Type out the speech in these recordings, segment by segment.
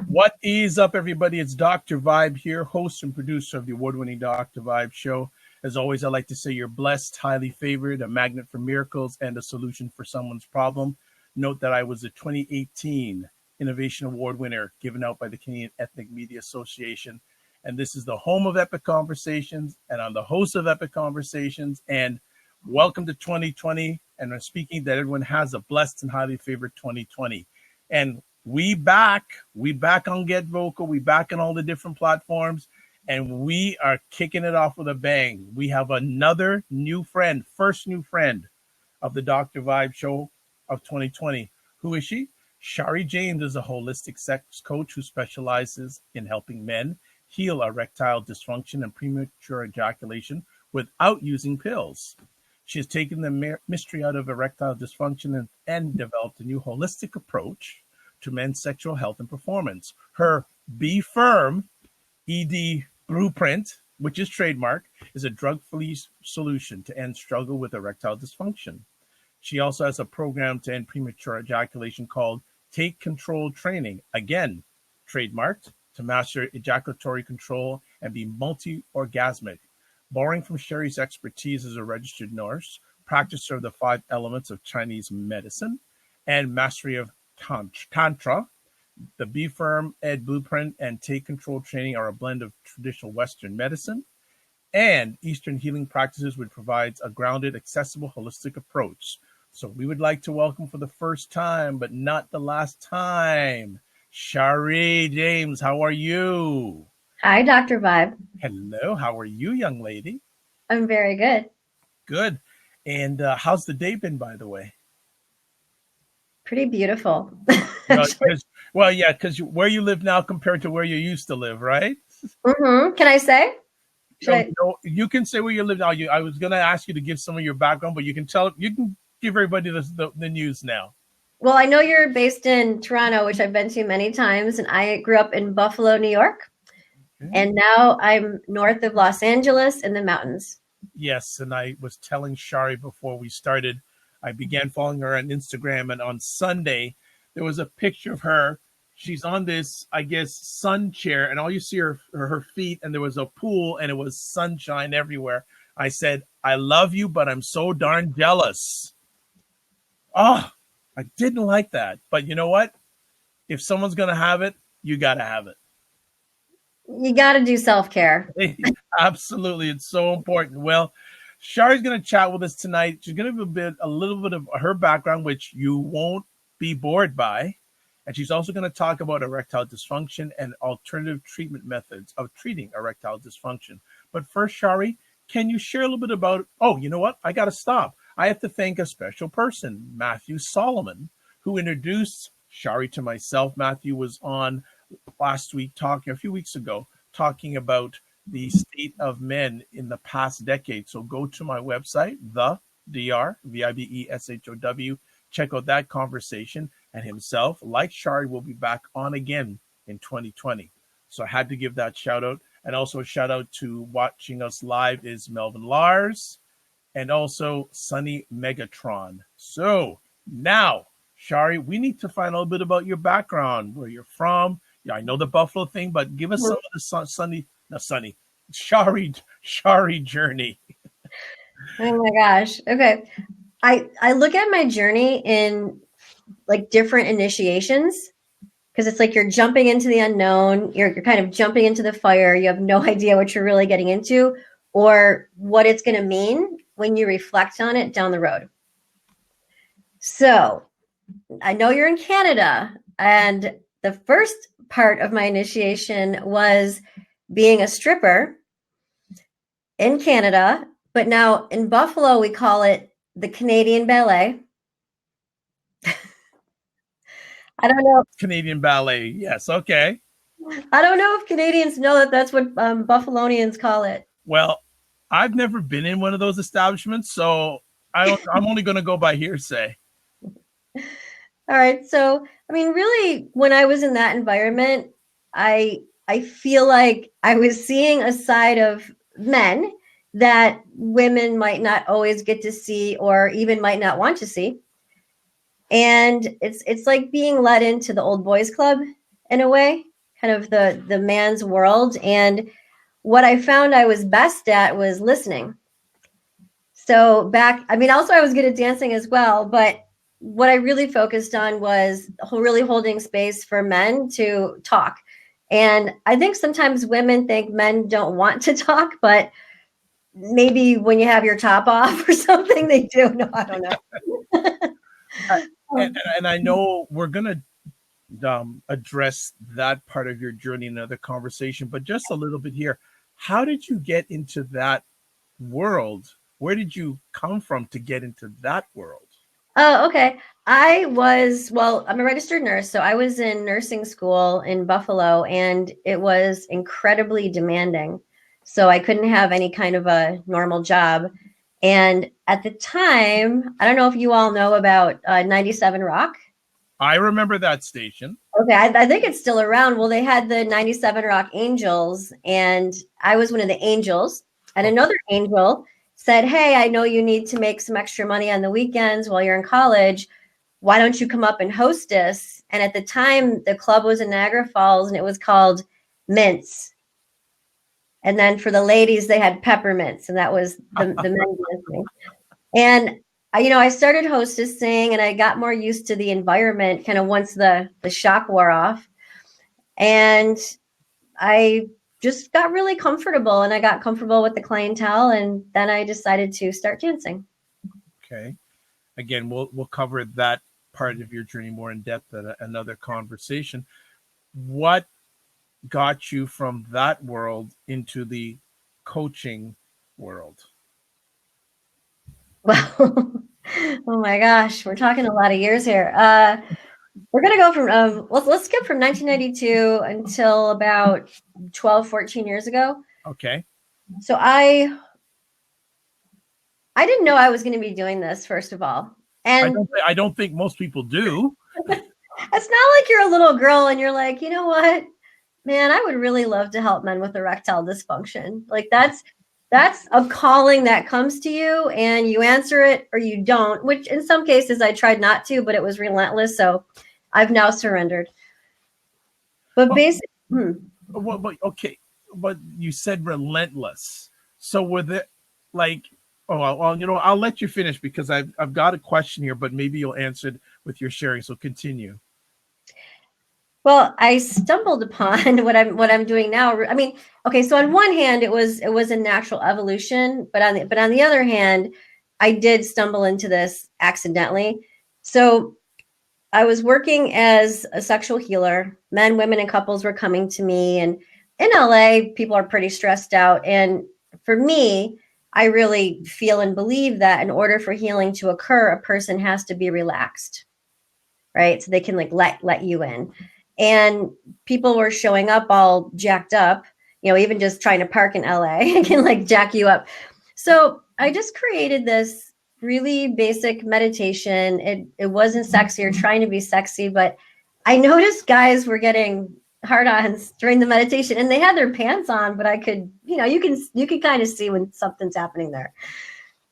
What is up, everybody? It's Dr. Vibe here, host and producer of the award-winning Dr. Vibe show. As always, I like to say you're blessed, highly favored, a magnet for miracles, and a solution for someone's problem. Note that I was a 2018 Innovation Award winner given out by the Canadian Ethnic Media Association. And this is the home of Epic Conversations, and I'm the host of Epic Conversations. And welcome to 2020. And I'm speaking that everyone has a blessed and highly favored 2020. And we back on Get Vocal. We back on all the different platforms, and we are kicking it off with a bang. We have another new friend, first new friend of the Dr. Vibe show of 2020. Who is she? Shari James is a holistic sex coach who specializes in helping men heal erectile dysfunction and premature ejaculation without using pills. She has taken the mystery out of erectile dysfunction and developed a new holistic approach to men's sexual health and performance. Her Be Firm ED blueprint, which is trademark, is a drug-free solution to end struggle with erectile dysfunction. She also has a program to end premature ejaculation called Take Control Training, again, trademarked, to master ejaculatory control and be multi-orgasmic. Borrowing from Shari's expertise as a registered nurse, practitioner of the 5 elements of Chinese medicine, and Mastery of Tantra, the Be Firm Ed Blueprint and Take Control Training are a blend of traditional Western medicine and Eastern healing practices, which provides a grounded, accessible, holistic approach. So we would like to welcome for the first time, but not the last time, Shari James. How are you? Hi, Dr. Vibe. Hello. How are you, young lady? I'm very good. Good. And how's the day been, by the way? Pretty beautiful. Because where you live now compared to where you used to live, right? Can I say? You can say where you live now. I was going to ask you to give some of your background, but you can give everybody the news now. Well, I know you're based in Toronto, which I've been to many times, and I grew up in Buffalo, New York. Okay. And now I'm north of Los Angeles in the mountains. Yes, and I was telling Shari before we started, I began following her on Instagram, and on Sunday, there was a picture of her. She's on this, I guess, sun chair, and all you see are her feet, and there was a pool, and it was sunshine everywhere. I said, I love you, but I'm so darn jealous. Oh, I didn't like that. But you know what? If someone's going to have it, you got to have it. You got to do self-care. Absolutely. It's so important. Well, Shari's going to chat with us tonight. She's going to give a little bit of her background, which you won't be bored by. And she's also going to talk about erectile dysfunction and alternative treatment methods of treating erectile dysfunction. But first, Shari, can you share a little bit about, you know what? I got to stop. I have to thank a special person, Matthew Solomon, who introduced Shari to myself. Matthew was on last week a few weeks ago, talking about the state of men in the past decade. So go to my website, the Dr. Vibeshow. Check out that conversation. And himself, like Shari, will be back on again in 2020. So I had to give that shout out. And also a shout out to watching us live is Melvin Lars and also Sunny Megatron. So now, Shari, we need to find a little bit about your background, where you're from. Yeah, I know the Buffalo thing, but give us some of the Shari journey. Oh my gosh. Okay. I look at my journey in like different initiations, because it's like you're jumping into the unknown. You're kind of jumping into the fire. You have no idea what you're really getting into or what it's going to mean when you reflect on it down the road. So I know you're in Canada, and the first part of my initiation was being a stripper in Canada, but now in Buffalo, we call it the Canadian Ballet. I don't know. Canadian Ballet. Yes. Okay. I don't know if Canadians know that that's what Buffalonians call it. Well, I've never been in one of those establishments, so I'm only going to go by hearsay. All right. So, I mean, really, when I was in that environment, I feel like I was seeing a side of men that women might not always get to see or even might not want to see. And it's like being let into the old boys club. in a way, kind of the man's world. And what I found I was best at was listening. So also I was good at dancing as well, but what I really focused on was really holding space for men to talk. And I think sometimes women think men don't want to talk, but maybe when you have your top off or something, they do. No, I don't know. And I know we're going to address that part of your journey in another conversation, but just a little bit here. How did you get into that world? Where did you come from to get into that world? Oh, okay. I'm a registered nurse. So I was in nursing school in Buffalo, and it was incredibly demanding. So I couldn't have any kind of a normal job. And at the time, I don't know if you all know about 97 Rock. I remember that station. Okay, I think it's still around. Well, they had the 97 Rock Angels, and I was one of the angels. And another angel said, "Hey, I know you need to make some extra money on the weekends while you're in college. Why don't you come up and hostess?" And at the time, the club was in Niagara Falls, and it was called Mints. And then for the ladies, they had peppermints, and that was the men dancing. And I started hostessing, and I got more used to the environment kind of once the shock wore off. And I just got really comfortable, and I got comfortable with the clientele, and then I decided to start dancing. Okay. Again, we'll cover that part of your journey more in depth at another conversation. What got you from that world into the coaching world? Well, oh my gosh, we're talking a lot of years here. We're going to go from, let's skip from 1992 until about 12, 14 years ago. Okay. So I didn't know I was going to be doing this, first of all. And I don't think most people do. it's not like you're a little girl and you're like, you know what, man, I would really love to help men with erectile dysfunction. Like that's a calling that comes to you, and you answer it or you don't, which in some cases I tried not to, but it was relentless. So I've now surrendered. But basically, okay, but you said relentless. So were there like, well, I'll let you finish because I've got a question here, but maybe you'll answer it with your sharing. So continue. Well, I stumbled upon what I'm doing now. I mean, okay, so on one hand, it was a natural evolution, but on the other hand, I did stumble into this accidentally. So I was working as a sexual healer. Men, women, and couples were coming to me, and in LA, people are pretty stressed out. And for me, I really feel and believe that in order for healing to occur, a person has to be relaxed, right? So they can like let you in. And people were showing up all jacked up, even just trying to park in LA can like jack you up. So I just created this really basic meditation. It wasn't sexy or trying to be sexy, but I noticed guys were getting hard-ons during the meditation, and they had their pants on, but I could, you can kind of see when something's happening there.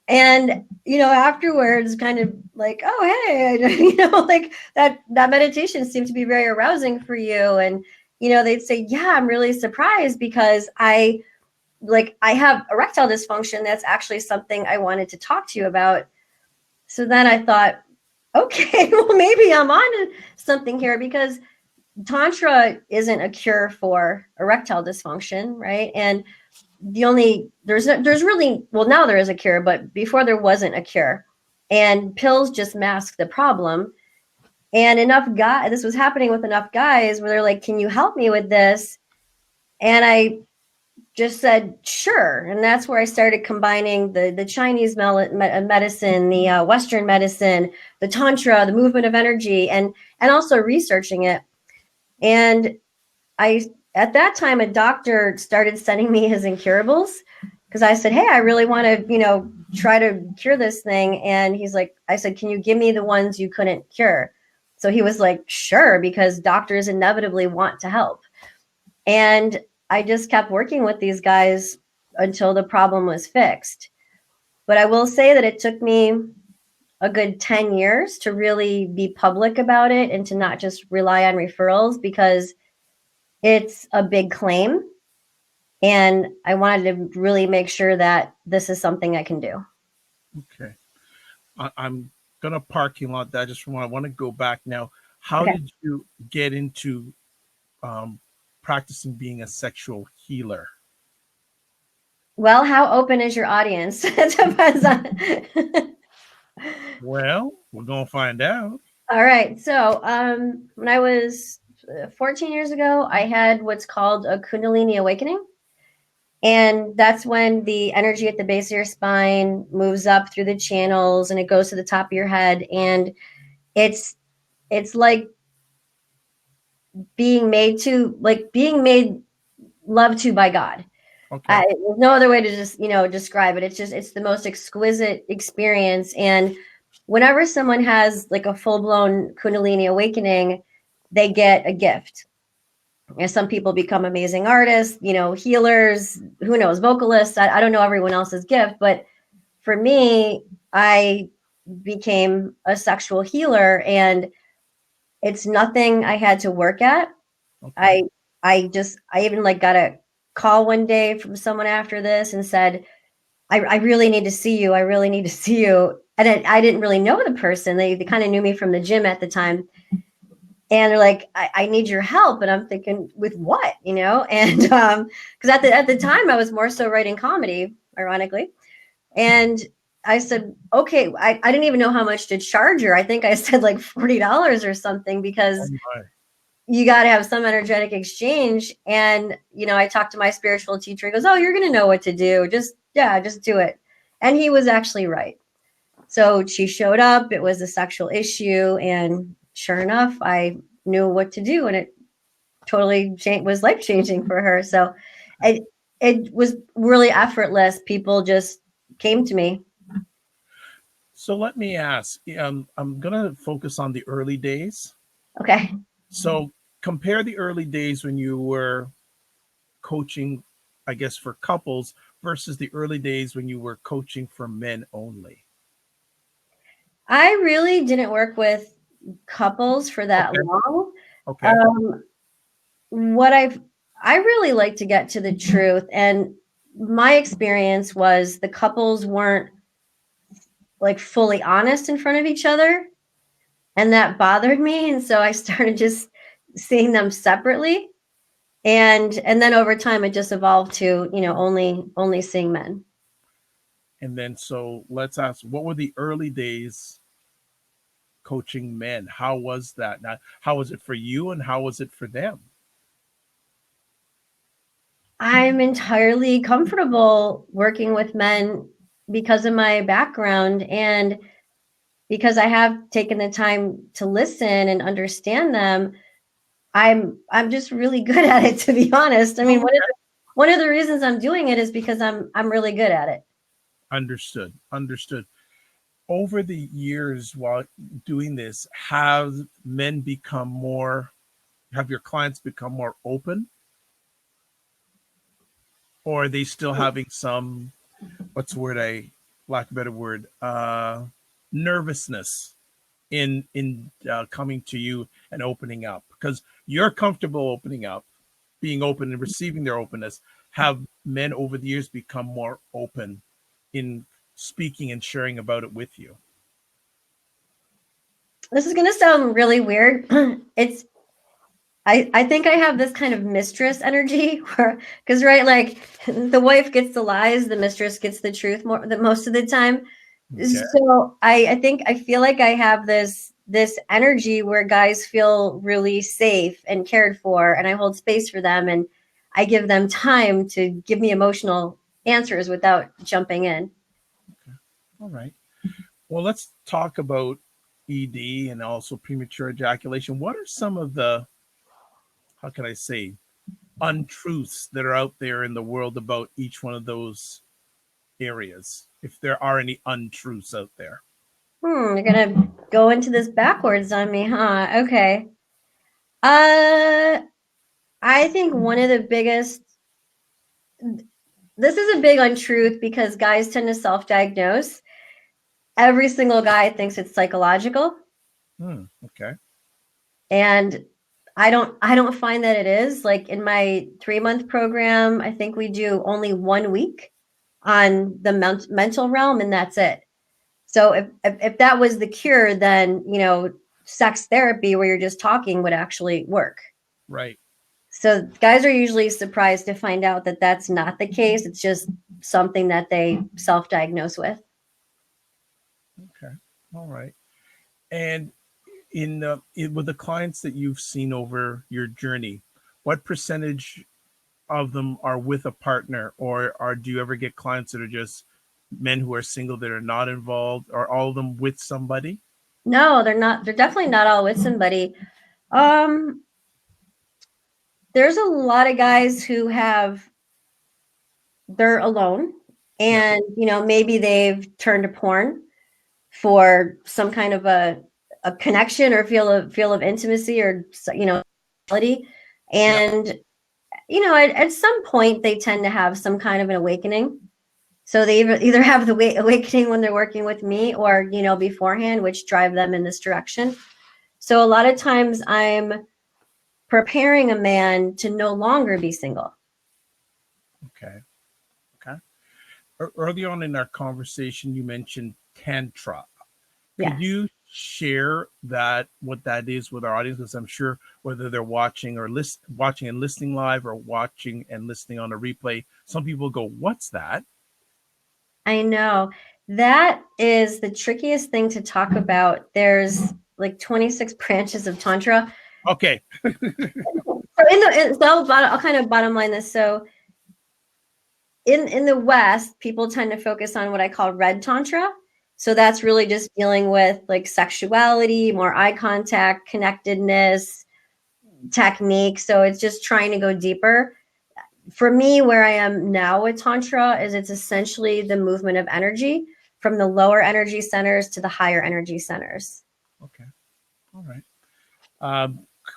And afterwards, kind of like, oh hey, like that meditation seemed to be very arousing for you. And they'd say, yeah, I'm really surprised because I have erectile dysfunction. That's actually something I wanted to talk to you about. So then I thought, okay, well, maybe I'm on something here, because Tantra isn't a cure for erectile dysfunction, right? And there's really, well, now there is a cure, but before there wasn't a cure, and pills just mask the problem. And this was happening with enough guys where they're like, can you help me with this? And I just said, sure. And that's where I started combining the Chinese medicine, the Western medicine, the Tantra, the movement of energy, and also researching it. And at that time, a doctor started sending me his incurables, because I said, hey, I really want to, try to cure this thing. And I said, can you give me the ones you couldn't cure? So he was like, sure, because doctors inevitably want to help. And I just kept working with these guys until the problem was fixed. But I will say that it took me a good 10 years to really be public about it and to not just rely on referrals, because it's a big claim. And I wanted to really make sure that this is something I can do. Okay. I'm gonna parking lot that. I want to go back now. How Okay. did you get into practicing being a sexual healer? Well, how open is your audience? It depends on. Well, we're gonna find out. All right. So, when I was 14 years ago, I had what's called a Kundalini awakening. And that's when the energy at the base of your spine moves up through the channels and it goes to the top of your head. And it's like being made love to by God. Okay. There's no other way to just, describe it. It's the most exquisite experience. And whenever someone has like a full blown Kundalini awakening, they get a gift. And some people become amazing artists, healers, who knows, vocalists. I don't know everyone else's gift, but for me, I became a sexual healer, and it's nothing I had to work at. Okay. I even like got a call one day from someone after this and said, I really need to see you. I really need to see you. And I didn't really know the person. They kind of knew me from the gym at the time. And they're like, I need your help. And I'm thinking, with what, And because at the time I was more so writing comedy, ironically. And I said, okay, I didn't even know how much to charge her. I think I said like $40 or something, Oh because my. you got to have some energetic exchange. And, I talked to my spiritual teacher. He goes, oh, you're going to know what to do. Just do it. And he was actually right. So she showed up. It was a sexual issue. And sure enough, I knew what to do. And it totally was life changing for her. So it was really effortless. People just came to me. So let me ask. I'm gonna focus on the early days. Okay. So compare the early days when you were coaching, I guess, for couples versus the early days when you were coaching for men only. I really didn't work with couples for that Okay. long. Okay. Um, what I really like to get to the truth, and my experience was the couples weren't like fully honest in front of each other, and that bothered me. And so I started just seeing them separately, and then over time it just evolved to only seeing men. And then so let's ask, what were the early days coaching men? How was that? Now, how was it for you and how was it for them? I'm entirely comfortable working with men because of my background, and because I have taken the time to listen and understand them. I'm just really good at it, to be honest. I mean, Oh, one of the reasons I'm doing it is because I'm really good at it. understood. Understood. Over the years while doing this, have men become more, have your clients become more open? Or are they still having some, what's the word lack of a better word, nervousness in coming to you and opening up? Because you're comfortable opening up, being open and receiving their openness. Have men over the years become more open in speaking and sharing about it with you? This is going to sound really weird. It's I think I have this kind of mistress energy, because right, like the wife gets the lies, the mistress gets the truth most of the time. Okay. So I feel like I have this energy where guys feel really safe and cared for, and I hold space for them, and I give them time to give me emotional answers without jumping in. All right. Well, let's talk about ED and also premature ejaculation. What are some of the, how can I say, untruths that are out there in the world about each one of those areas, if there are any untruths out there? You're gonna go into this backwards on me, huh? Okay. Uh, I think one of the biggest, this is a big untruth because guys tend to self-diagnose. Every single guy thinks it's psychological. Okay. And I don't find that it is. Like in my 3-month program, I think we do only 1 week on the mental realm, and that's it. So if that was the cure, then, you know, sex therapy where you're just talking would actually work. Right. So guys are usually surprised to find out that that's not the case. It's just something that they self-diagnose with. Okay. All right. And with the clients that you've seen over your journey, what percentage of them are with a partner, or do you ever get clients that are just men who are single that are not involved? Are all of them with somebody? No, they're not. They're definitely not all with somebody. Um, there's a lot of guys who they're alone, Yeah. and you know, maybe they've turned to porn for some kind of a connection or feel of intimacy, or, you know, quality. Yeah. And you know, at some point they tend to have some kind of an awakening. So they either have the awakening when they're working with me, or, you know, beforehand, which drive them in this direction. So a lot of times I'm preparing a man to no longer be single. Okay. Okay. Early on in our conversation, you mentioned Tantra. Could Yes. you share what that is with our audience? Because I'm sure whether they're watching watching and listening live, or watching and listening on a replay, some people go, "What's that?" I know. That is the trickiest thing to talk about. There's like 26 branches of Tantra. Okay. So I'll kind of bottom line this. So in the West, people tend to focus on what I call red Tantra. So that's really just dealing with like sexuality, more eye contact, connectedness, technique. So it's just trying to go deeper. For me, where I am now with Tantra is it's essentially the movement of energy from the lower energy centers to the higher energy centers. Okay. All right.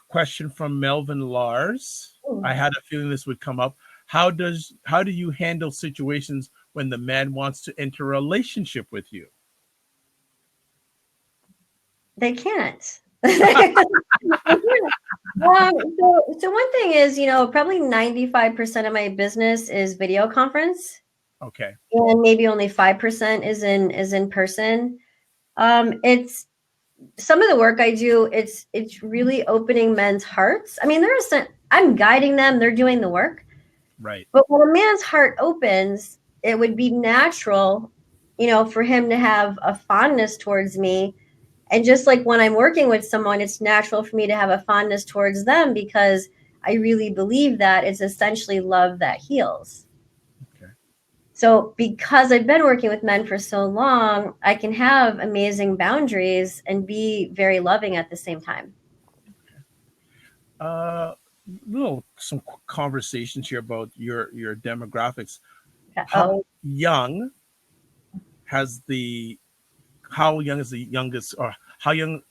Question from Melvin Lars. I Ooh. had a feeling this would come up. How do you handle situations when the man wants to enter a relationship with you? They can't. So one thing is, you know, probably 95% of my business is video conference, Okay. and maybe only 5% is in person. It's some of the work I do. It's really opening men's hearts. I mean, I'm guiding them; they're doing the work. Right. But when a man's heart opens, it would be natural, you know, for him to have a fondness towards me. And just like when I'm working with someone, it's natural for me to have a fondness towards them, because I really believe that it's essentially love that heals. Okay. So because I've been working with men for so long, I can have amazing boundaries and be very loving at the same time. Uh, some conversations here about your demographics. How Oh, young how young is the youngest, or how young?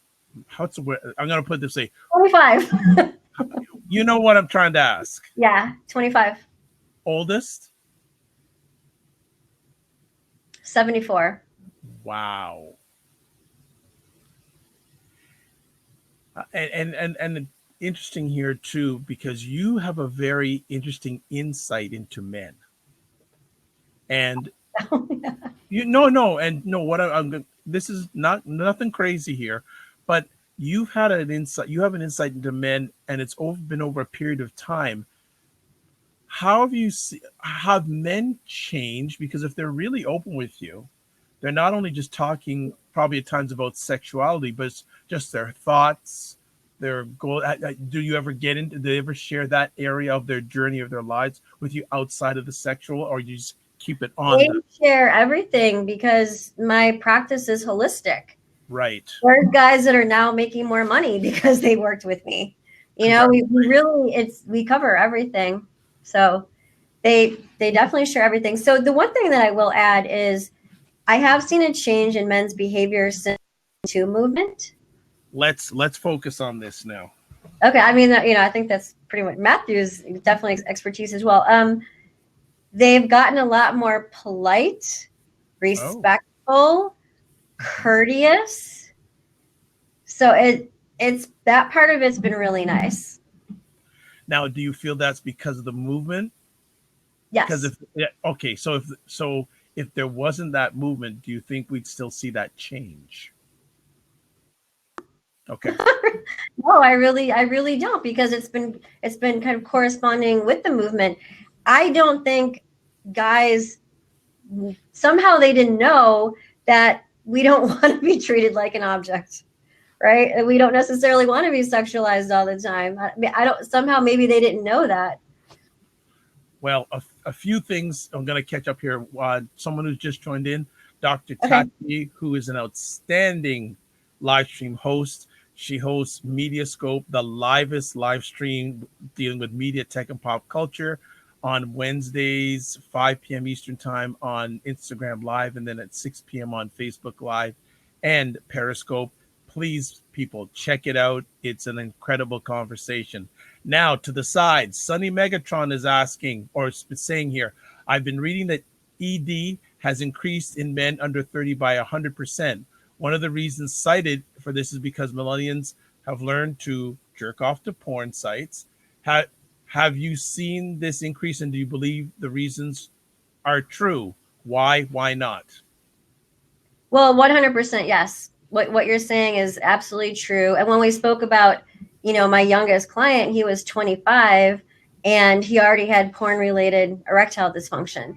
How's the word? I'm gonna put this way. 25. You know what I'm trying to ask? Yeah, 25. Oldest? 74. Wow. And interesting here too, because you have a very interesting insight into men. And what this is nothing crazy here, but you've had an insight. You have an insight into men, and it's been over a period of time. How have men changed? Because if they're really open with you, they're not only just talking probably at times about sexuality, but it's just their thoughts, their goal. Do they ever share that area of their journey of their lives with you outside of the sexual, or you just keep it on They them? share everything because my practice is holistic. Right. There's guys that are now making more money because they worked with me. You know, we really we cover everything. So they definitely share everything. So the one thing that I will add is I have seen a change in men's behavior since the Me Too movement. Let's focus on this now. Okay, I mean, you know, I think that's pretty much Matthew's definitely expertise as well. They've gotten a lot more polite, Oh, respectful, courteous. So it's that part of it's been really nice. Now, do you feel that's because of the movement? Because Yes. if yeah, okay, if there wasn't that movement, do you think we'd still see that change? Okay. No, I really don't, because it's been kind of corresponding with the movement. I don't think guys, somehow they didn't know that we don't want to be treated like an object, right? And we don't necessarily want to be sexualized all the time. I mean, I don't, somehow maybe they didn't know that. Well, a few things I'm going to catch up here. Someone who's just joined in, Dr. Okay. Tati, who is an outstanding live stream host. She hosts Mediascope, the livest live stream dealing with media, tech, and pop culture on Wednesdays, 5 p.m. Eastern Time on Instagram Live, and then at 6 p.m. on Facebook Live and Periscope. Please, people, check it out. It's an incredible conversation. Now, to the side, Sunny Megatron is asking or saying here, I've been reading that ED has increased in men under 30 by 100%. One of the reasons cited for this is because millennials have learned to jerk off to porn sites. Have you seen this increase, and do you believe the reasons are true? Why? Why not? Well, 100% yes. What you're saying is absolutely true. And when we spoke about, my youngest client, he was 25 and he already had porn related erectile dysfunction.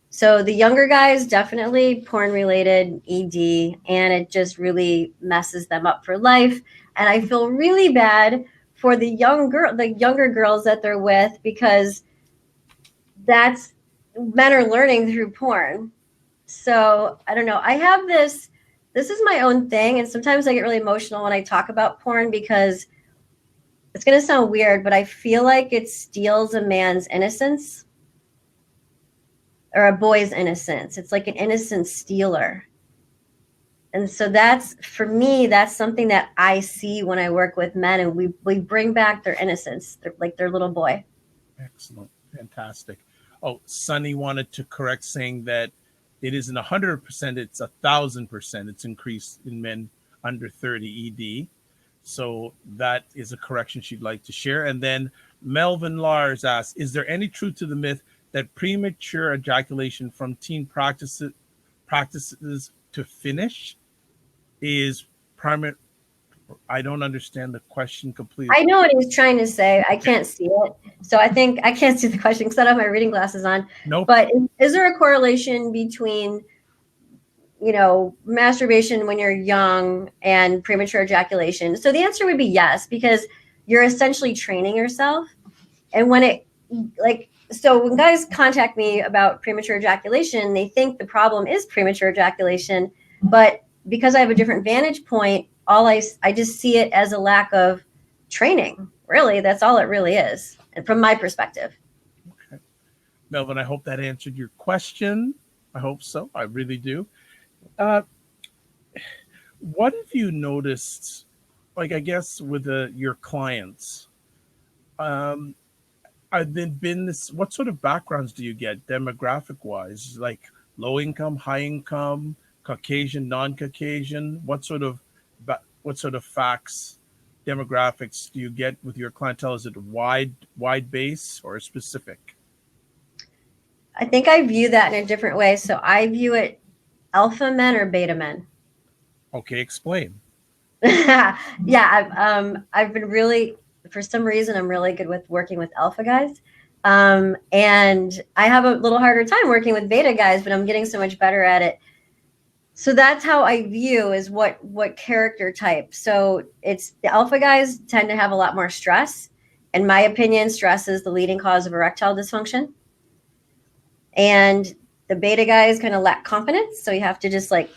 So the younger guys, definitely porn related ED, and it just really messes them up for life. And I feel really bad for the younger girls that they're with, because that's, men are learning through porn. So I don't know. I have this is my own thing. And sometimes I get really emotional when I talk about porn, because it's going to sound weird, but I feel like it steals a man's innocence, or a boy's innocence. It's like an innocence stealer. And so that's, for me, that's something that I see when I work with men, and we bring back their innocence, like their little boy. Excellent. Fantastic. Oh, Sunny wanted to correct, saying that it isn't 100%, it's 1,000%. It's increased in men under 30 ED. So that is a correction she'd like to share. And then Melvin Lars asks, is there any truth to the myth that premature ejaculation from teen practices to finish is primary? I don't understand the question completely. I know what he's trying to say. I can't see it. So I think I can't see the question because I don't have my reading glasses on. Nope. But is there a correlation between, masturbation when you're young and premature ejaculation? So the answer would be yes, because you're essentially training yourself. And so when guys contact me about premature ejaculation, they think the problem is premature ejaculation. But because I have a different vantage point, I just see it as a lack of training. Really, that's all it really is, and from my perspective. Okay. Melvin, I hope that answered your question. I hope so. I really do. What have you noticed, like, I guess, with your clients? Um, I've been this. What sort of backgrounds do you get demographic wise? Like low income, high income, Caucasian, non-Caucasian? What sort of facts, demographics do you get with your clientele? Is it wide base or specific? I think I view that in a different way. So I view it alpha men or beta men. Okay, explain. Yeah, I've been really, for some reason, I'm really good with working with alpha guys. And I have a little harder time working with beta guys, but I'm getting so much better at it. So that's how I view is what character type. So it's the alpha guys tend to have a lot more stress. In my opinion, stress is the leading cause of erectile dysfunction. And the beta guys kind of lack confidence. So you have to just like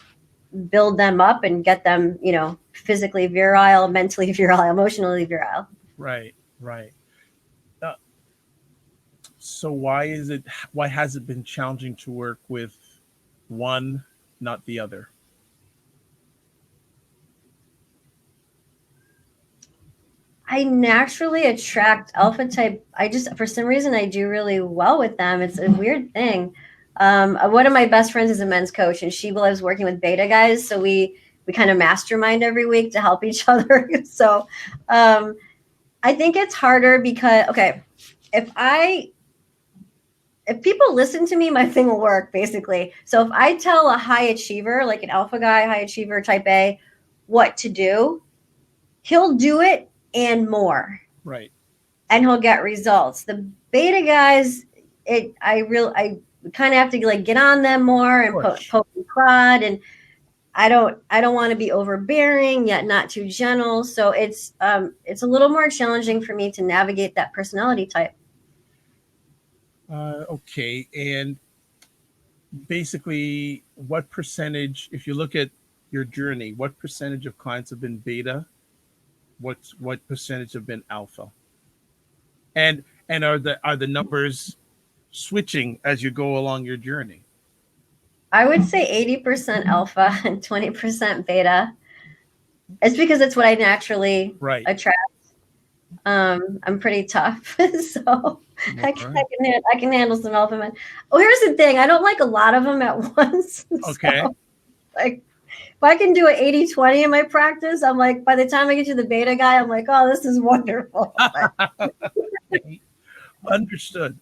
build them up and get them, physically virile, mentally virile, emotionally virile. Right, right. Uh, so why has it been challenging to work with one, not the other? I naturally attract alpha type. For some reason, I do really well with them. It's a weird thing. One of my best friends is a men's coach, and she loves working with beta guys. So we we kind of mastermind every week to help each other. So I think it's harder because, okay, if people listen to me, my thing will work basically. So if I tell a high achiever, like an alpha guy, high achiever, type A, what to do, he'll do it and more. Right. And he'll get results. The beta guys, I kind of have to like get on them more and poke and prod, and I don't want to be overbearing yet not too gentle. So it's a little more challenging for me to navigate that personality type. Okay, and basically, what percentage, if you look at your journey, what percentage of clients have been beta? What percentage have been alpha? And are the numbers switching as you go along your journey? I would say 80% alpha and 20% beta. It's because it's what I naturally attract. I'm pretty tough, so I can handle some alpha men. Oh, here's the thing. I don't like a lot of them at once. Okay. So, like, if I can do an 80-20 in my practice, I'm like, by the time I get to the beta guy, I'm like, oh, this is wonderful. Understood.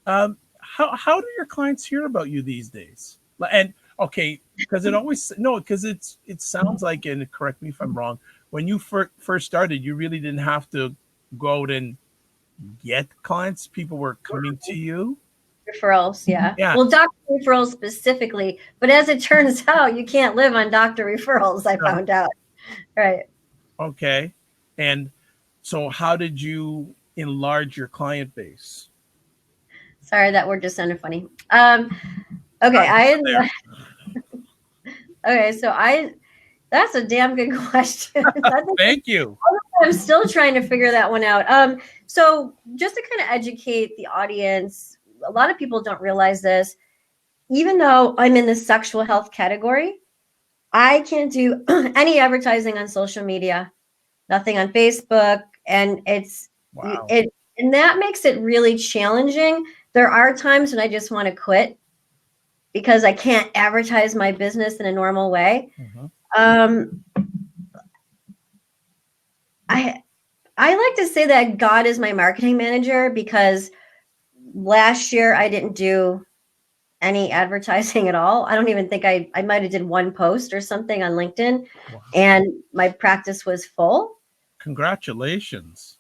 How do your clients hear about you these days? And okay, because it sounds like, and correct me if I'm wrong, when you first started, you really didn't have to go out and get clients. People were coming to you. Referrals, yeah. Well, doctor referrals specifically, but as it turns out, you can't live on doctor referrals. I found out. Right. Okay. And so how did you enlarge your client base? Sorry, that word just sounded funny. That's a damn good question. Thank you. I'm still trying to figure that one out. So just to kind of educate the audience, a lot of people don't realize this. Even though I'm in the sexual health category, I can't do any advertising on social media, nothing on Facebook. And and that makes it really challenging. There are times when I just want to quit because I can't advertise my business in a normal way. I like to say that God is my marketing manager, because last year I didn't do any advertising at all. I don't even think I might have did one post or something on LinkedIn. Wow. And my practice was full. Congratulations.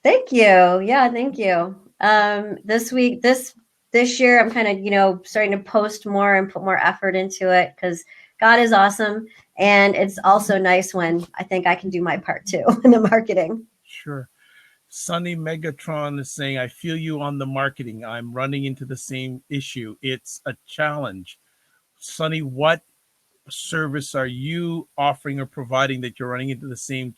Thank you. Yeah, thank you. This year I'm kind of, starting to post more and put more effort into it, because God is awesome. And it's also nice when I think I can do my part too in the marketing. Sure. Sunny Megatron is saying, I feel you on the marketing. I'm running into the same issue. It's a challenge. Sunny, what service are you offering or providing that you're running into the same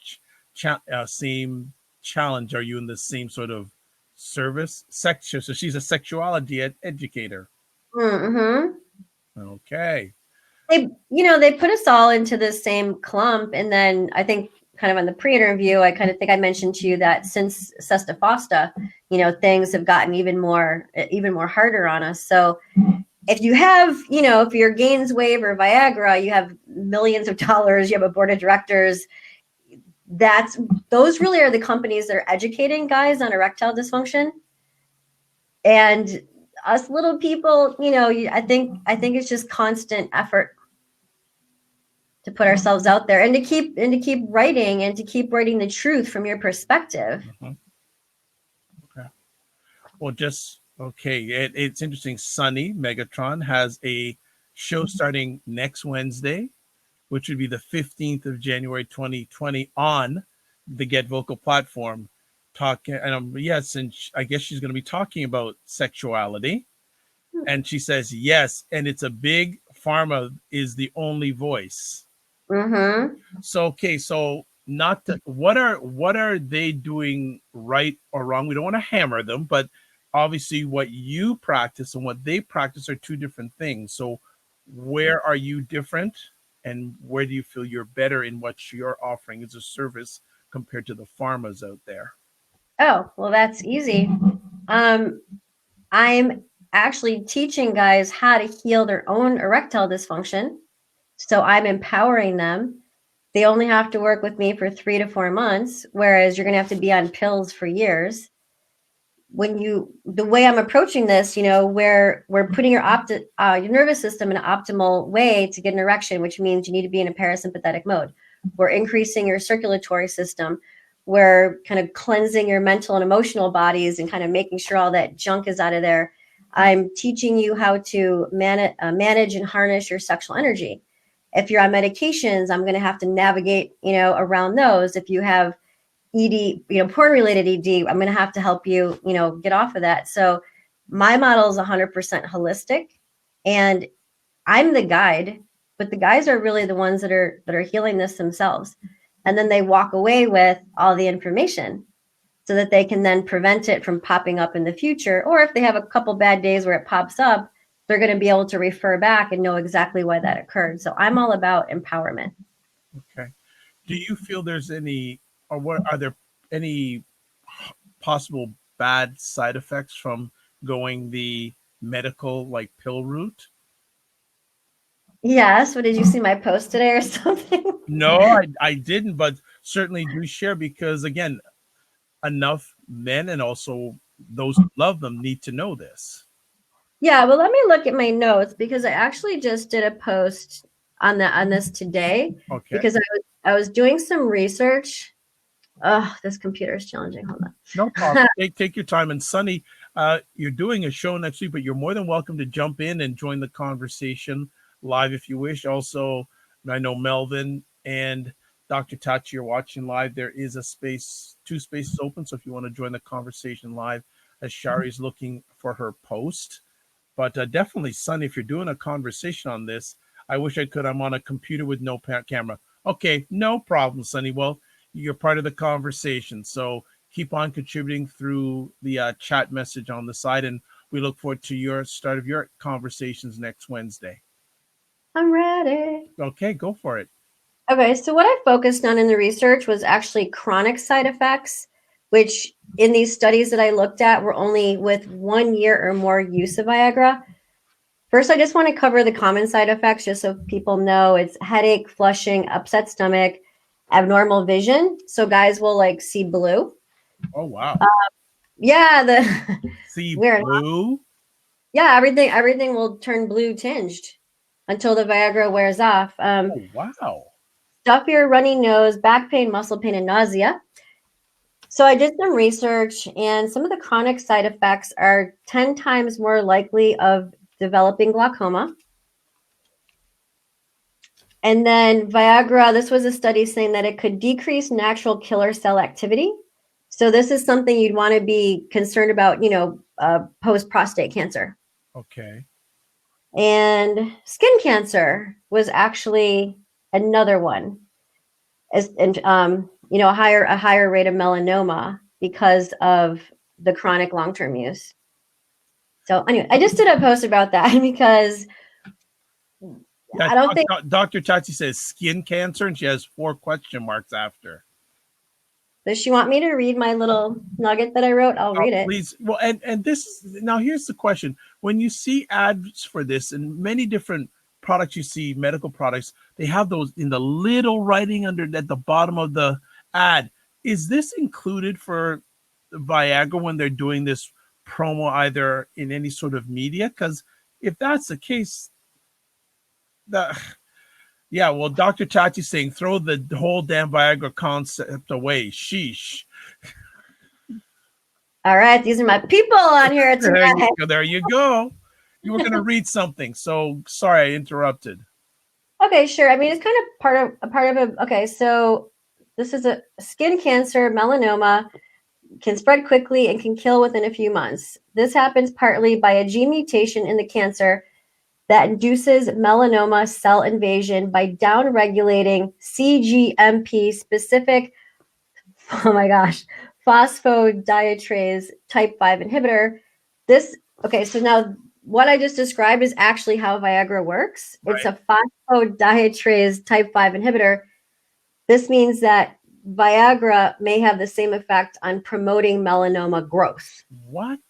same challenge? Are you in the same sort of service sector? So she's a sexuality educator. Mm-hmm. Okay. They put us all into the same clump. And then I think kind of on the pre-interview, I kind of think I mentioned to you that since Sesta Fosta, things have gotten even more harder on us. So if you have, if you're Gaines Wave or Viagra, you have millions of dollars, you have a board of directors. Those really are the companies that are educating guys on erectile dysfunction. And us little people, I think it's just constant effort to put ourselves out there and to keep writing and to keep writing the truth from your perspective. Okay. Well, it's interesting. Sunny Megatron has a show starting next Wednesday, which would be the 15th of January, 2020, on the Get Vocal platform. And I guess she's going to be talking about sexuality. And she says, yes, and it's a big pharma is the only voice. Mm-hmm. So, what are they doing right or wrong? We don't want to hammer them, but obviously what you practice and what they practice are two different things. So where are you different, and where do you feel you're better in what you're offering as a service compared to the pharmas out there? Oh, well, that's easy. I'm actually teaching guys how to heal their own erectile dysfunction. So I'm empowering them. They only have to work with me for 3 to 4 months, whereas you're going to have to be on pills for years. The way I'm approaching this, where we're putting your nervous system in an optimal way to get an erection, which means you need to be in a parasympathetic mode. We're increasing your circulatory system. We're kind of cleansing your mental and emotional bodies and kind of making sure all that junk is out of there. I'm teaching you how to manage and harness your sexual energy. If you're on medications, I'm going to have to navigate, around those. If you have ED, porn-related ED, I'm going to have to help you, get off of that. So my model is 100% holistic, and I'm the guide, but the guys are really the ones that are healing this themselves. And then they walk away with all the information so that they can then prevent it from popping up in the future. Or if they have a couple bad days where it pops up, they're going to be able to refer back and know exactly why that occurred. So I'm all about empowerment. Okay. Do you feel there's any, or what are there any possible bad side effects from going the medical, like, pill route? Yes. What, did you see my post today or something? No, I didn't, but certainly do share, because again, enough men and also those who love them need to know this. Yeah, well, let me look at my notes, because I actually just did a post on this today. Okay. Because I was doing some research. Oh, this computer is challenging. Hold on. No problem. Take your time. And Sunny, you're doing a show next week, but you're more than welcome to jump in and join the conversation live if you wish. Also, I know Melvin and Dr. Tachi are watching live. There is two spaces open. So if you want to join the conversation live, as Shari's looking for her post. But definitely, Sunny, if you're doing a conversation on this, I wish I could. I'm on a computer with no camera. Okay, no problem, Sunny. Well, you're part of the conversation. So keep on contributing through the chat message on the side. And we look forward to your start of your conversations next Wednesday. I'm ready. Okay, go for it. Okay, so what I focused on in the research was actually chronic side effects, which in these studies that I looked at were only with 1 year or more use of Viagra. First, I just want to cover the common side effects just so people know. It's headache, flushing, upset stomach, abnormal vision. So guys will see blue. Oh, wow. Yeah, See weird. blue? Yeah, everything will turn blue tinged until the Viagra wears off. Oh, wow. Stuffier, runny nose, back pain, muscle pain, and nausea. So I did some research, and some of the chronic side effects are 10 times more likely of developing glaucoma. And then Viagra, this was a study saying that it could decrease natural killer cell activity. So this is something you'd want to be concerned about, post-prostate cancer. Okay. And skin cancer was actually another one. And a higher rate of melanoma because of the chronic long-term use. So anyway, I just did a post about that because yeah, I don't think Dr. Tachi says skin cancer, and she has 4 question marks after. Does she want me to read my little nugget that I wrote? I'll read it. Please. Well, and this now here's the question. When you see ads for this and many different products, you see medical products, they have those in the little writing at the bottom of the ad. Is this included for Viagra when they're doing this promo either in any sort of media? Because if that's the case, yeah, well, Dr. Tachi's saying throw the whole damn Viagra concept away. Sheesh. All right, these are my people on here tonight. There you go. You were going to read something, so sorry I interrupted. Okay, sure. I mean, it's kind of part of a. Okay, so this is a skin cancer, melanoma, can spread quickly and can kill within a few months. This happens partly by a gene mutation in the cancer that induces melanoma cell invasion by downregulating CGMP specific, oh my gosh, phosphodiesterase type 5 inhibitor. So now what I just described is actually how Viagra works. Right. It's a phosphodiesterase type 5 inhibitor. This means that Viagra may have the same effect on promoting melanoma growth. What?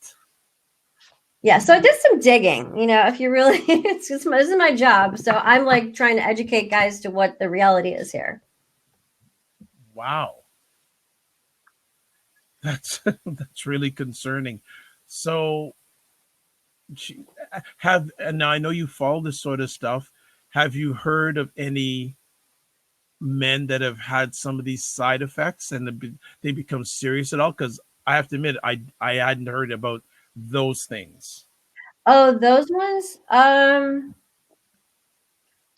Yeah, so I did some digging. If you really, this is my job. So I'm like trying to educate guys to what the reality is here. Wow. That's that's really concerning. So and now I know you follow this sort of stuff. Have you heard of any men that have had some of these side effects and they become serious at all? Because I have to admit, I hadn't heard about those things. Oh, those ones? I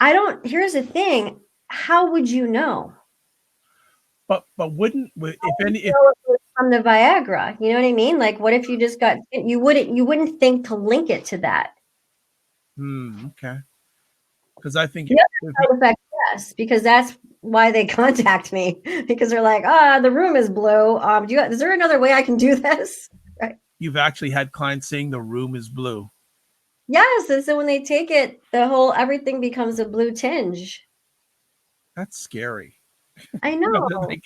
don't. Here's the thing. How would you know? But wouldn't if any if Know it was from the Viagra. You know what I mean? Like, what if you just got? You wouldn't think to link it to that. okay, because I think The other side effect, yes, because that's why they contact me, because they're like, the room is blue. Is there another way I can do this? Right. you've actually had clients saying the room is blue. Yes, and so when they take it, everything becomes a blue tinge. That's scary. I know. Like,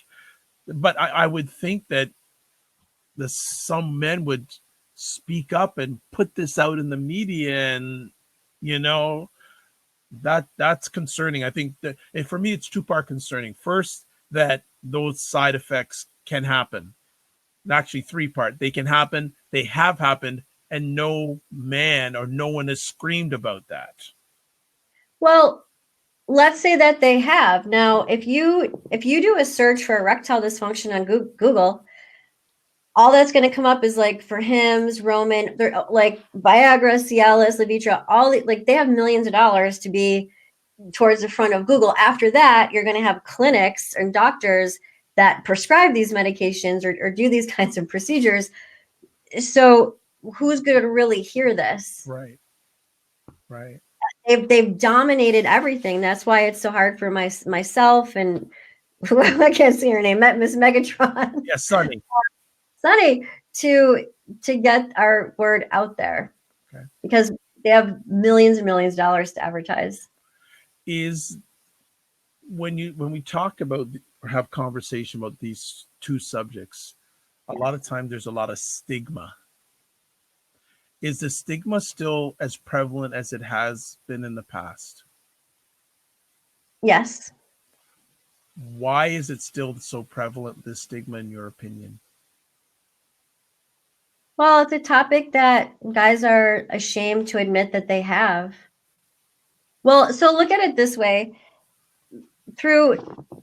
but I would think that some men would speak up and put this out in the media, and you know that's concerning. I think that, and for me, it's two-part concerning. First, that those side effects can happen. Actually, three-part. They can happen. They have happened, and no man or no one has screamed about that. Well, let's say that they have. Now, if you do a search for erectile dysfunction on Google, all that's going to come up is like for Hims, Roman, they're like Viagra, Cialis, Levitra, like they have millions of dollars to be towards the front of Google. After that, you're going to have clinics and doctors that prescribe these medications or do these kinds of procedures. So who's going to really hear this? Right. Right. They've dominated everything. That's why it's so hard for myself and I can't see her name, Miss Megatron, Yeah, Sunny. Sunny, to get our word out there, Okay. because they have millions and millions of dollars to advertise. Is when we talk about or have conversation about these two subjects, a lot of times there's a lot of stigma. Is the stigma still as prevalent as it has been in the past? Yes. Why is it still so prevalent, this stigma, in your opinion? Well, it's a topic that guys are ashamed to admit that they have. Well, so look at it this way. Through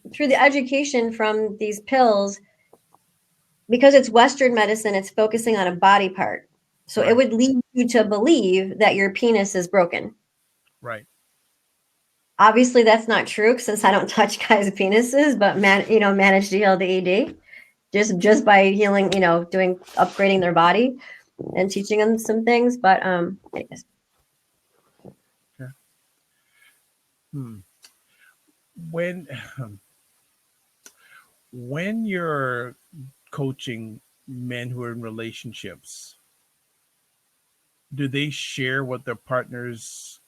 the education from these pills, because it's Western medicine, it's focusing on a body part. So Right. it would lead you to believe that your penis is broken. Right. Obviously, that's not true since I don't touch guys' penises, but manage to heal the ED just by healing, doing upgrading their body and teaching them some things. But anyways. Yeah. When when you're coaching men who are in relationships, do they share what their partner's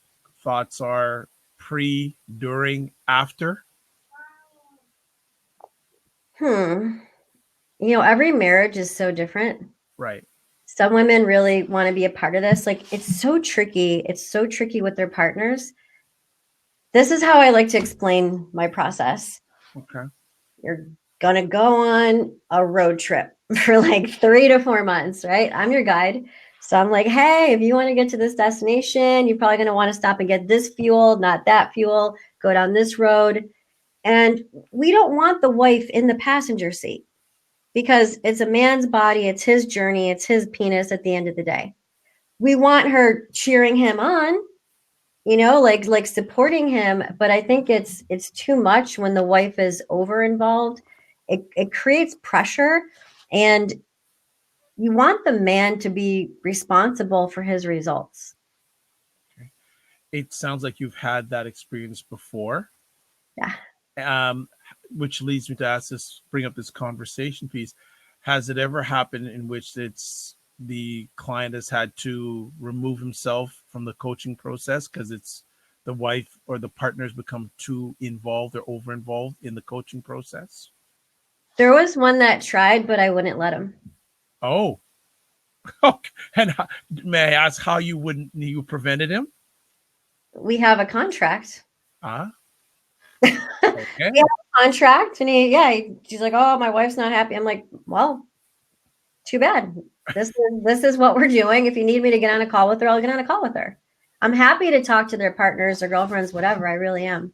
thoughts are pre, during, after? Every marriage is so different. Right. Some women really want to be a part of this. Like, it's so tricky. It's so tricky with their partners. This is how I like to explain my process. Okay. You're going to go on a road trip for like 3 to 4 months, right? I'm your guide. So I'm like, hey, if you want to get to this destination, you're probably going to want to stop and get this fuel, not that fuel, go down this road. And we don't want the wife in the passenger seat because it's a man's body, it's his journey, it's his penis at the end of the day. We want her cheering him on, like supporting him, but I think it's too much when the wife is over involved. It creates pressure, and you want the man to be responsible for his results. Okay. It sounds like you've had that experience before. Yeah. Which leads me to bring up this conversation piece. Has it ever happened in which the client has had to remove himself from the coaching process because it's the wife or the partner's become too involved or over involved in the coaching process? There was one that tried, but I wouldn't let him. Oh, Okay. And may I ask how you prevented him? We have a contract. Ah, We okay. have a contract, and she's like, "Oh, my wife's not happy." I'm like, "Well, too bad. This is what we're doing. If you need me to get on a call with her, I'll get on a call with her. I'm happy to talk to their partners or girlfriends, whatever. I really am.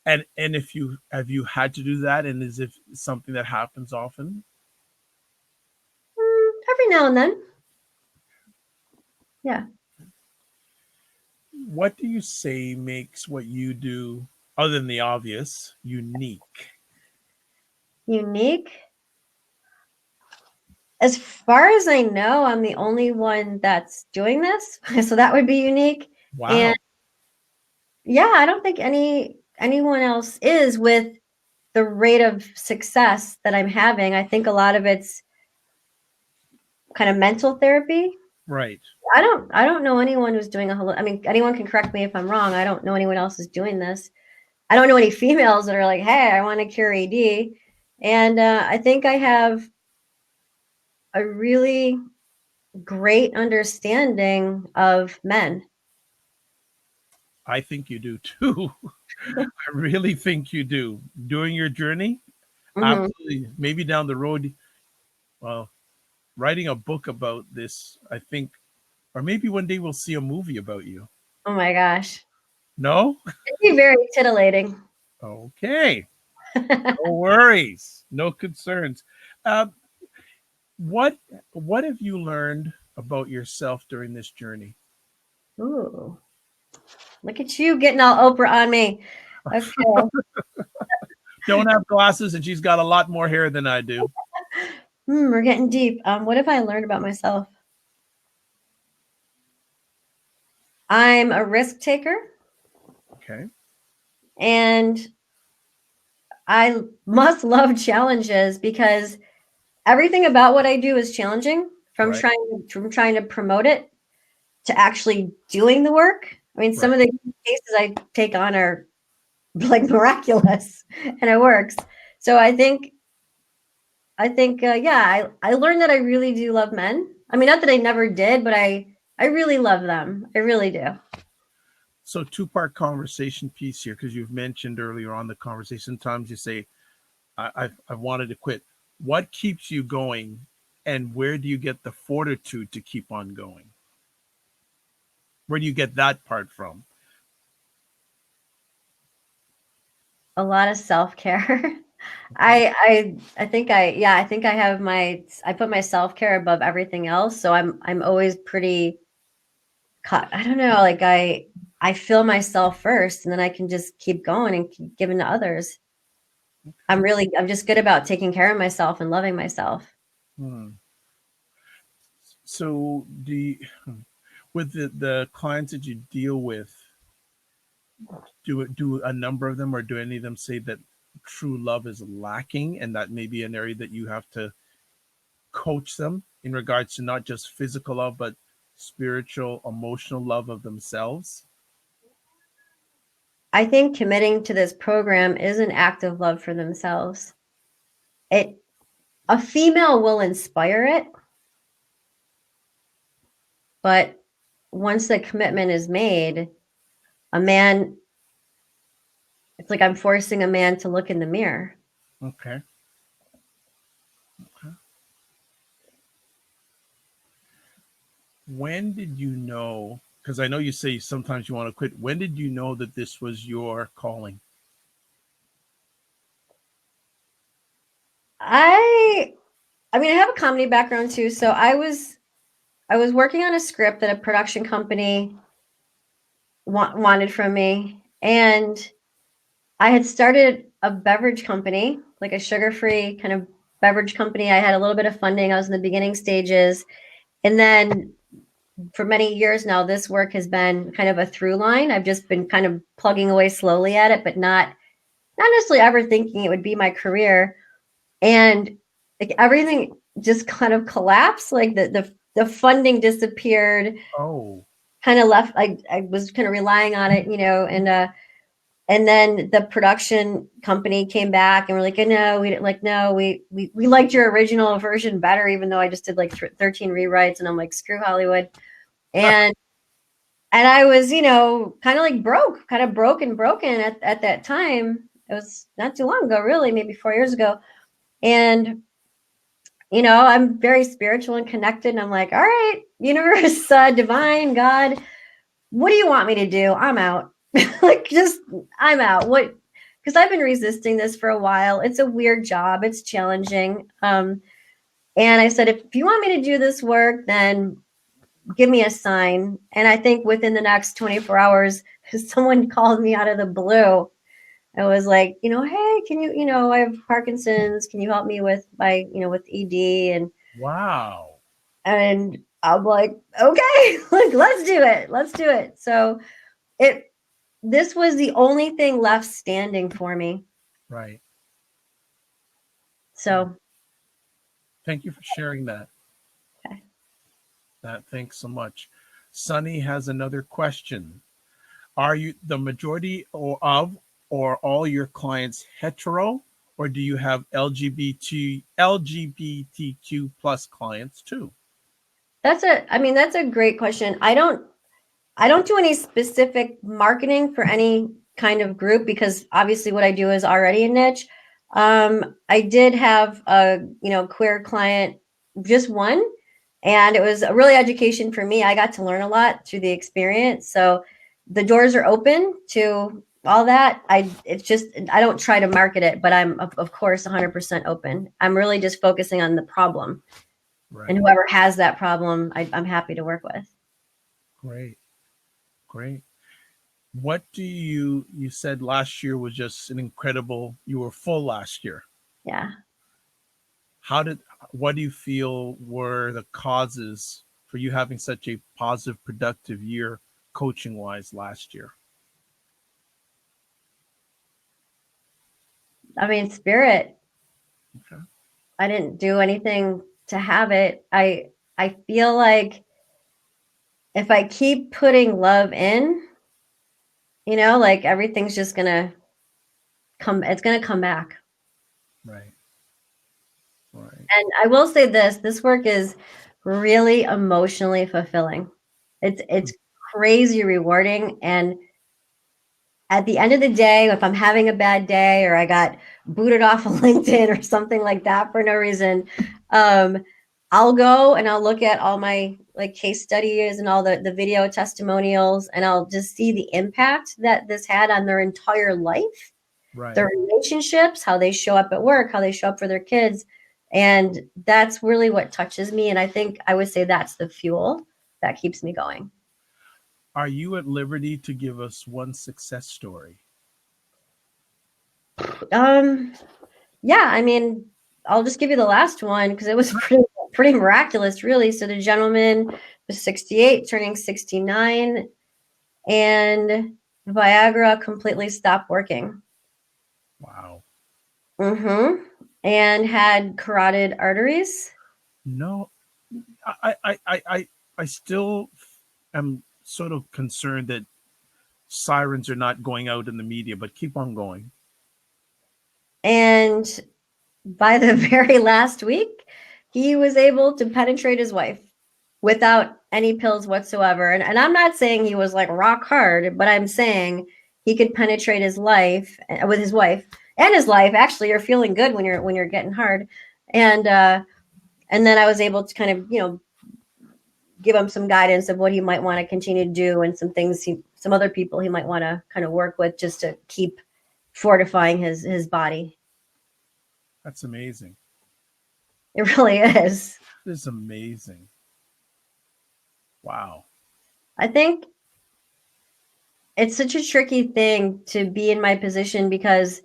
And if you have you had to do that, and is it something that happens often? Every now and then. Yeah. What do you say makes what you do, other than the obvious, unique? Unique. As far as I know, I'm the only one that's doing this. So that would be unique. Wow. And yeah, I don't think anyone else is with the rate of success that I'm having. I think a lot of it's kind of mental therapy. Right. I don't know anyone who's doing I mean, anyone can correct me if I'm wrong. I don't know anyone else is doing this. I don't know any females that are like, hey, I want to cure AD. And I think I have a really great understanding of men. I think you do too. I really think you do. During your journey, Mm-hmm. absolutely. Maybe down the road, well, writing a book about this, I think, or maybe one day we'll see a movie about you. Oh my gosh. No? It'd be very titillating. Okay. No worries. No concerns. Uh, what what have you learned about yourself during this journey? Ooh, look at you getting all Oprah on me. Okay. Don't have glasses, and she's got a lot more hair than I do. We're getting deep. What have I learned about myself? I'm a risk taker, Okay. and I must love challenges because everything about what I do is challenging from Right. trying to promote it to actually doing the work. I mean, some Right. of the cases I take on are like miraculous and it works. So yeah, I learned that I really do love men. I mean, not that I never did, but I really love them. I really do. So two-part conversation piece here, because you've mentioned earlier on the conversation, sometimes you say, I wanted to quit. What keeps you going, and where do you get the fortitude to keep on going? Where do you get that part from? A lot of self-care. I think I put my self-care above everything else. So I'm always pretty I don't know, like I feel myself first and then I can just keep going and keep giving to others. I'm just good about taking care of myself and loving myself. Hmm. So with the clients that you deal with, do a number of them, or do any of them say that true love is lacking, and that may be an area that you have to coach them in regards to not just physical love, but spiritual, emotional love of themselves? I think committing to this program is an act of love for themselves. It A female will inspire it, but once the commitment is made, a man, it's like I'm forcing a man to look in the mirror. Okay. Okay. When did you know? Because I know you say sometimes you want to quit. When did you know that this was your calling? I I mean, I have a comedy background too, so I was working on a script that a production company wanted from me, and I had started a beverage company, like a sugar-free kind of beverage company. I had a little bit of funding. I was in the beginning stages, and then for many years now, this work has been kind of a through line. I've just been kind of plugging away slowly at it, but not necessarily ever thinking it would be my career. And like everything just kind of collapsed. Like the funding disappeared. Oh, Kind of left. I was kind of relying on it, and And then the production company came back and we're like, no, we didn't like, no, we liked your original version better, even though I just did like 13 rewrites. And I'm like, screw Hollywood. And I was, kind of like broken at that time. It was not too long ago, really, maybe 4 years ago. And, I'm very spiritual and connected. And I'm like, all right, universe, divine, God, what do you want me to do? I'm out. I'm out. What? Because I've been resisting this for a while. It's a weird job. It's challenging. And I said, if you want me to do this work, then give me a sign. And I think within the next 24 hours, someone called me out of the blue. I was like, hey, can you, I have Parkinson's. Can you help me with with ED? Wow. And I'm like, okay, like, let's do it. Let's do it. So this was the only thing left standing for me. Right. So thank you for sharing that. okay. Thanks so much. Sunny has another question. Are you the majority or all your clients hetero, or do you have LGBTQ plus clients too? That's a great question. I don't do any specific marketing for any kind of group because obviously what I do is already a niche. I did have a queer client, just one, and it was a really education for me. I got to learn a lot through the experience. So the doors are open to all that. I don't try to market it, but I'm of course 100% open. I'm really just focusing on the problem. Right. And whoever has that problem, I'm happy to work with. Great. What do you said last year was just you were full last year. Yeah. What do you feel were the causes for you having such a positive, productive year coaching wise last year? Spirit. Okay. I didn't do anything to have it. I feel like if I keep putting love in, like everything's just it's gonna come back. Right. And I will say this work is really emotionally fulfilling. It's crazy rewarding. And at the end of the day, if I'm having a bad day or I got booted off of LinkedIn or something like that for no reason, I'll go and I'll look at all my like case studies and all the video testimonials, and I'll just see the impact that this had on their entire life, Right. their relationships, how they show up at work, how they show up for their kids. And that's really what touches me. And I think I would say that's the fuel that keeps me going. Are you at liberty to give us one success story? Yeah, I'll just give you the last one because it was pretty miraculous, really. So the gentleman was 68, turning 69, and Viagra completely stopped working. Wow. Mm-hmm. And had carotid arteries. No, I still am sort of concerned that sirens are not going out in the media, but keep on going. And by the very last week, he was able to penetrate his wife without any pills whatsoever. And I'm not saying he was like rock hard, but I'm saying he could penetrate his life with his wife and his life. Actually, you're feeling good when you're getting hard. And then I was able to kind of, give him some guidance of what he might want to continue to do and some things some other people he might want to kind of work with just to keep fortifying his body. That's amazing. It really is. It is amazing. Wow. I think it's such a tricky thing to be in my position because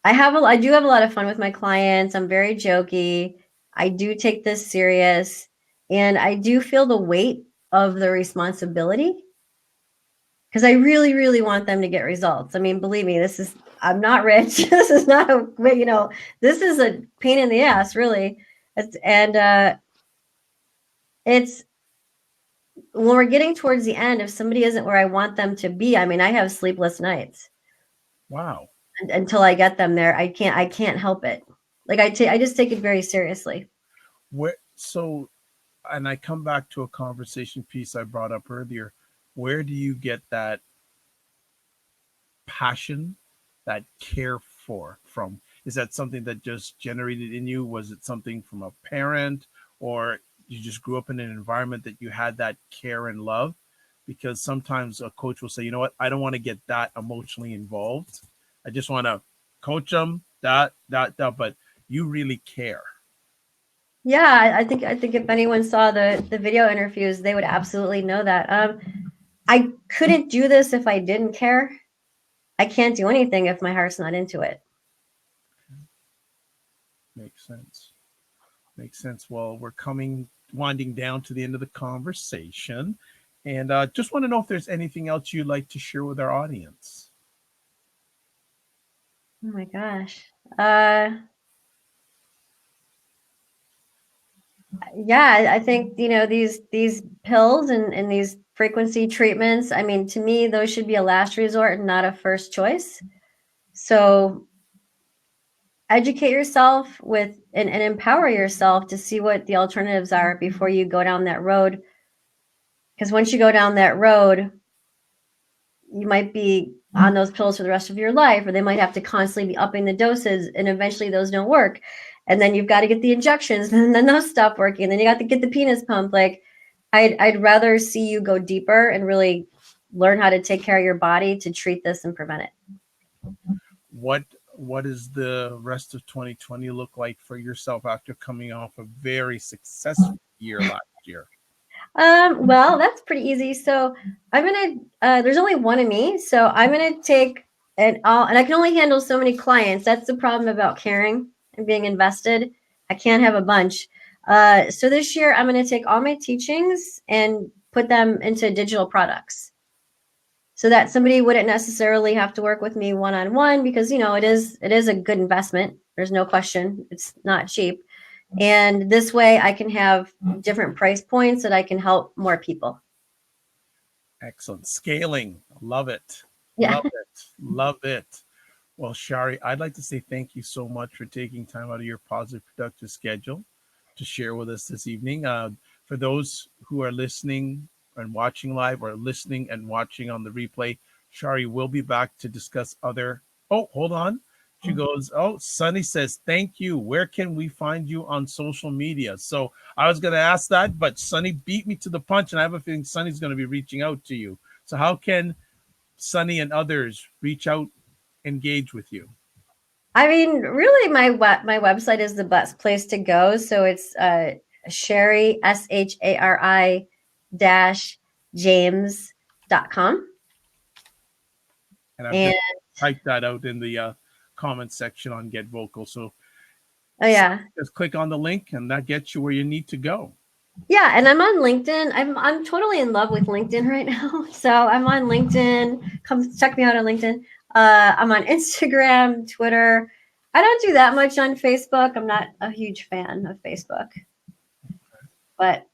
I do have a lot of fun with my clients. I'm very jokey. I do take this serious, and I do feel the weight of the responsibility because I really, really want them to get results. Believe me, I'm not rich. This is not this is a pain in the ass, really. It's when we're getting towards the end, if somebody isn't where I want them to be, I have sleepless nights. Wow. until I get them there. I can't help it. Like I just take it very seriously. So, and I come back to a conversation piece I brought up earlier. Where do you get that passion, that care from? Is that something that just generated in you? Was it something from a parent, or you just grew up in an environment that you had that care and love? Because sometimes a coach will say, you know what, I don't want to get that emotionally involved. I just want to coach them, but you really care. Yeah, I think if anyone saw the video interviews, they would absolutely know that. I couldn't do this if I didn't care. I can't do anything if my heart's not into it. Makes sense. Makes sense. Well, we're winding down to the end of the conversation. And just want to know if there's anything else you'd like to share with our audience. Oh my gosh. Yeah, I think, these pills and these frequency treatments, I mean, to me, those should be a last resort and not a first choice. So educate yourself and empower yourself to see what the alternatives are before you go down that road. Because once you go down that road, you might be on those pills for the rest of your life, or they might have to constantly be upping the doses, and eventually those don't work. And then you've got to get the injections, and then those stop working. And then you got to get the penis pump. Like, I'd rather see you go deeper and really learn how to take care of your body to treat this and prevent it. What does the rest of 2020 look like for yourself after coming off a very successful year last year? Well, that's pretty easy. So I'm gonna. There's only one of me, so I'm gonna take and I can only handle so many clients. That's the problem about caring and being invested. I can't have a bunch. So this year I'm gonna take all my teachings and put them into digital products, so that somebody wouldn't necessarily have to work with me one on one, because it is a good investment. There's no question. It's not cheap. And this way I can have different price points that I can help more people. Excellent. Scaling. Love it. Yeah. Love it. Love it. Well, Shari, I'd like to say thank you so much for taking time out of your positive, productive schedule to share with us this evening. For those who are listening and watching live, or listening and watching on the replay, Shari will be back to discuss other. Oh, hold on. She goes, oh, Sunny says, thank you. Where can we find you on social media? So I was going to ask that, but Sunny beat me to the punch, and I have a feeling Sunny's going to be reaching out to you. So how can Sunny and others reach out, engage with you? I mean, really, my website is the best place to go. So it's Shari, SHARI dash James.com. And I've And just typed that out in the comment section on Get Vocal. So oh yeah. just click on the link, and that gets you where you need to go. Yeah, and I'm on LinkedIn. I'm totally in love with LinkedIn right now. So I'm on LinkedIn. Come check me out on LinkedIn. I'm on Instagram, Twitter. I don't do that much on Facebook. I'm not a huge fan of Facebook. But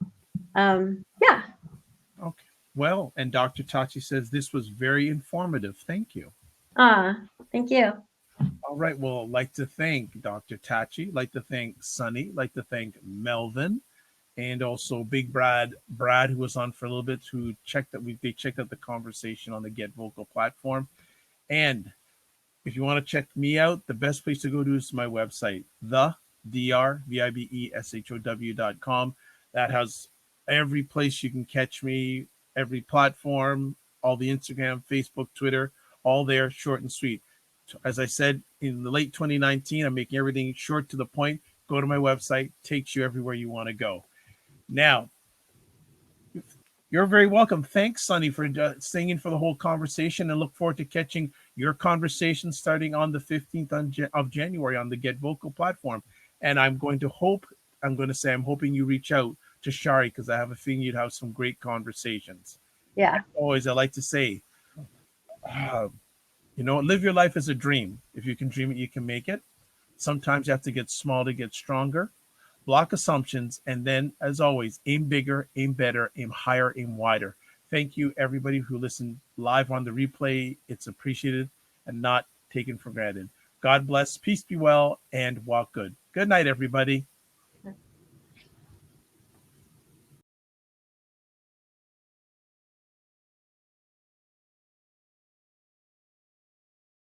yeah. Okay. Well, and Dr. Tachi says this was very informative. Thank you. Thank you. All right. Well, I'd like to thank Dr. Tachi, like to thank Sunny, like to thank Melvin, and also Big Brad, who was on for a little bit, who they checked out the conversation on the Get Vocal platform. And if you want to check me out, the best place to go to is my website, thedrvibeshow.com. That has every place you can catch me, every platform, all the Instagram, Facebook, Twitter, all there, short and sweet. As I said, in the late 2019, I'm making everything short to the point. Go to my website, takes you everywhere you want to go. Now, you're very welcome. Thanks, Sunny, for staying in for the whole conversation, and look forward to catching your conversation starting on the 15th of January on the Get Vocal platform. And I'm going to say, I'm hoping you reach out to Shari, because I have a feeling you'd have some great conversations. Yeah. As always, I like to say, live your life as a dream. If you can dream it, you can make it. Sometimes you have to get small to get stronger. Block assumptions, and then, as always, aim bigger, aim better, aim higher, aim wider. Thank you, everybody who listened live on the replay. It's appreciated, and not taken for granted. God bless, peace be well, and walk good. Good night, everybody.